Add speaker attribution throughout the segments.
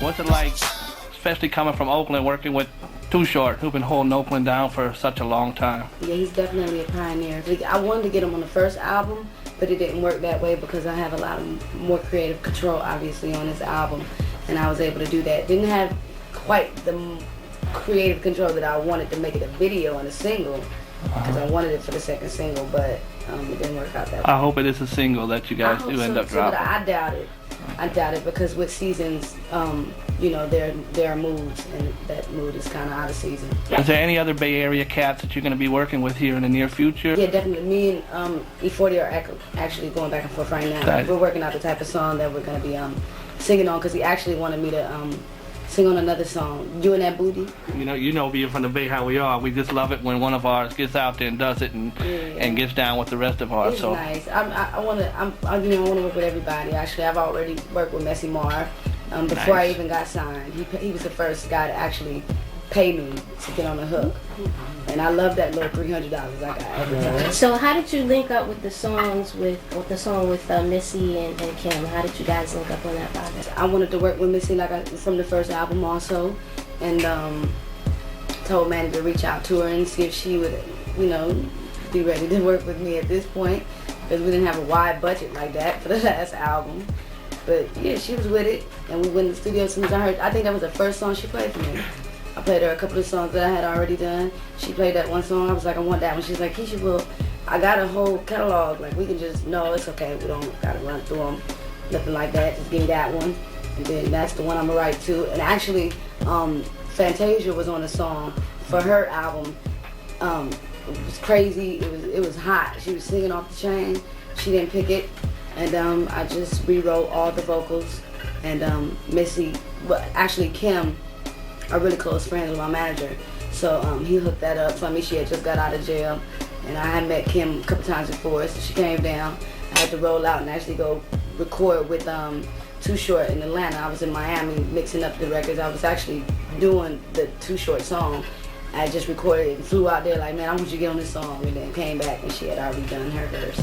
Speaker 1: What's it like, especially coming from Oakland, working with Too Short, who've been holding Oakland down for such a long time?
Speaker 2: Yeah, he's definitely a pioneer. I wanted to get him on the first album, but it didn't work that way because I have a lot of more creative control, obviously, on this album, and I was able to do that. Didn't have quite the creative control that I wanted to make it a video and a single, because I wanted it for the second single, but it didn't work out that way.
Speaker 1: I hope it is a single that you guys do end up dropping.
Speaker 2: But I doubt it. I doubt it because with seasons, you know, there are moods, and that mood is kind of out of season.
Speaker 1: Is there any other Bay Area cats that you're going to be working with here in the near future?
Speaker 2: Yeah, definitely. Me and E40 are actually going back and forth right now.
Speaker 1: Nice.
Speaker 2: We're working out the type of song that we're going to be singing on, because he actually wanted me to sing on another song, You and That Booty.
Speaker 1: You know, being from the Bay how we are, we just love it when one of ours gets out there and does it and gets down with the rest of ours.
Speaker 2: It's nice. I want to work with everybody. Actually, I've already worked with Messy Marv before I even got signed. He was the first guy to actually pay me to get on the hook, and I love that little $300 I got every time.
Speaker 3: So how did you link up with the song with Missy and Kim? How did you guys link up on that project?
Speaker 2: I wanted to work with Missy from the first album also, and told Manny to reach out to her and see if she would, you know, be ready to work with me at this point, because we didn't have a wide budget like that for the last album. But yeah, she was with it, and we went in the studio as soon as I heard. I think that was the first song she played for me. I played her a couple of songs that I had already done. She played that one song. I was like, I want that one. She's like, Keyshia, well, I got a whole catalog. Like, we can just, no, it's okay. We don't got to run through them. Nothing like that. Just give me that one. And then that's the one I'm going to write to. And actually, Fantasia was on the song for her album. It was crazy. It was hot. She was singing off the chain. She didn't pick it. And I just rewrote all the vocals. And Missy, but actually Kim, are really close friends with my manager. So he hooked that up for me. She had just got out of jail, and I had met Kim a couple times before, so she came down. I had to roll out and actually go record with Too Short in Atlanta. I was in Miami mixing up the records. I was actually doing the Too Short song. I just recorded it and flew out there like, man, I want you to get on this song, and then came back and she had already done her verse.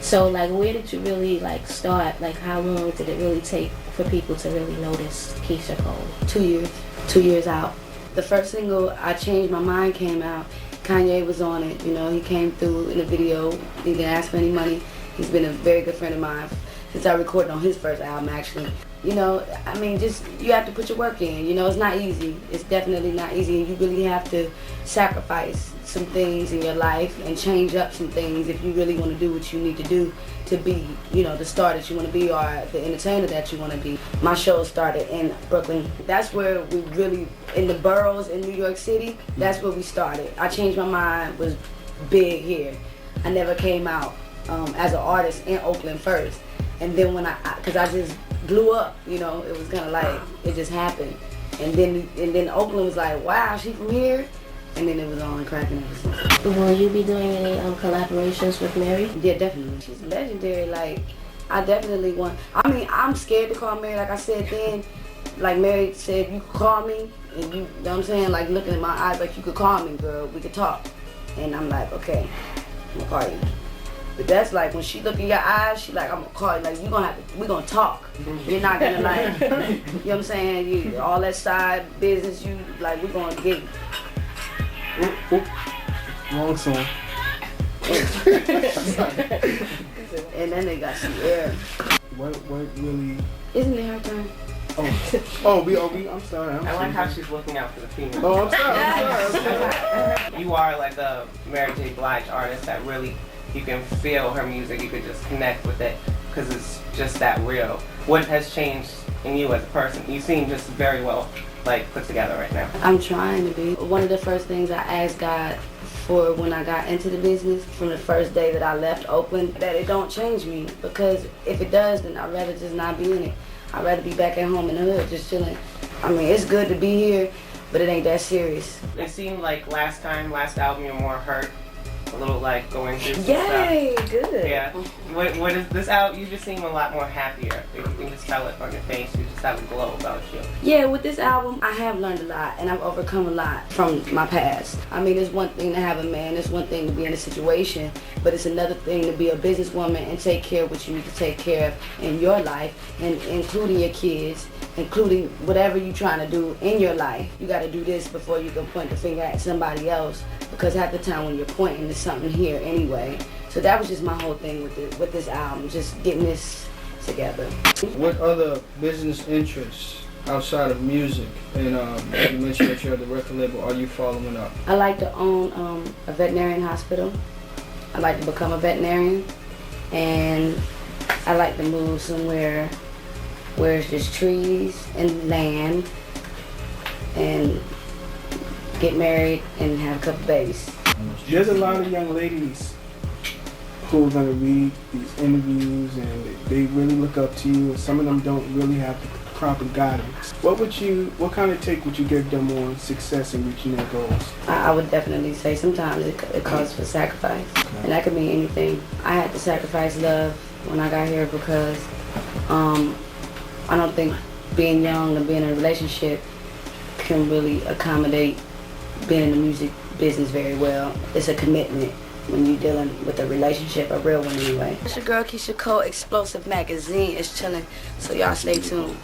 Speaker 3: So like, where did you really like start? Like, how long did it really take for people to really notice Keyshia Cole?
Speaker 2: 2 years. 2 years out. The first single, I Changed My Mind, came out. Kanye was on it. You know, he came through in the video. He didn't ask for any money. He's been a very good friend of mine since I recorded on his first album, actually. You know, I mean, just, you have to put your work in. You know, it's not easy. It's definitely not easy. And you really have to sacrifice some things in your life and change up some things if you really want to do what you need to do to be, you know, the star that you want to be or the entertainer that you want to be. My show started in Brooklyn. That's where we really, in the boroughs in New York City, that's where we started. I Changed My Mind was big here. I never came out as an artist in Oakland first. And then when because I just blew up, you know, it was kind of like, it just happened. And then Oakland was like, wow, she from here? And then it was on cracking ever since.
Speaker 3: Will you be doing any collaborations with Mary?
Speaker 2: Yeah, definitely. She's legendary. Like, I definitely want. I mean, I'm scared to call Mary. Like I said then, like Mary said, you could call me, and you know what I'm saying? Like looking in my eyes, like you could call me, girl. We could talk. And I'm like, okay, I'm gonna call you. But that's like when she look in your eyes, she like, I'm gonna call you. Like we gonna talk. You're not gonna like, you know what I'm saying? All that side business, you like, we're gonna get.
Speaker 4: Wrong song.
Speaker 2: And then they got some air.
Speaker 4: What really?
Speaker 2: Isn't it her turn?
Speaker 4: I'm sorry.
Speaker 5: I like how she's looking out for the female.
Speaker 4: Oh, I'm sorry.
Speaker 5: You are like a Mary J. Blige artist that really, you can feel her music, you could just connect with it because it's just that real. What has changed in you as a person? You seem just very well like put together right now.
Speaker 2: I'm trying to be. One of the first things I asked God for when I got into the business, from the first day that I left Oakland, that it don't change me, because if it does, then I'd rather just not be in it. I'd rather be back at home in the hood, just chilling. I mean, it's good to be here, but it ain't that serious.
Speaker 5: It seemed like last album, you're more hurt a little like going through some stuff.
Speaker 2: Yay, good.
Speaker 5: Yeah. What is this out? You just seem a lot more happier. If you can just tell it on your face. You just have a glow about you.
Speaker 2: Yeah, with this album, I have learned a lot, and I've overcome a lot from my past. I mean, it's one thing to have a man, it's one thing to be in a situation, but it's another thing to be a businesswoman and take care of what you need to take care of in your life, and including your kids, including whatever you're trying to do in your life. You got to do this before you can point the finger at somebody else, because half the time when you're pointing to something here anyway. So that was just my whole thing with this album, just getting this together.
Speaker 4: What other business interests outside of music, and you mentioned that you're at the record label, are you following up?
Speaker 2: I like to own a veterinarian hospital. I like to become a veterinarian, and I like to move somewhere where it's just trees and land, and get married and have a couple babies.
Speaker 4: There's a lot of young ladies who are going to read these interviews, and they really look up to you, and some of them don't really have the proper guidance. What kind of take would you give them on success in reaching their goals?
Speaker 2: I would definitely say sometimes it calls for sacrifice, and that could mean anything. I had to sacrifice love when I got here because I don't think being young and being in a relationship can really accommodate being in the music business very well. It's a commitment when you're dealing with a relationship, a real one anyway. It's your girl Keyshia, Xplosive magazine is chilling, so y'all stay tuned.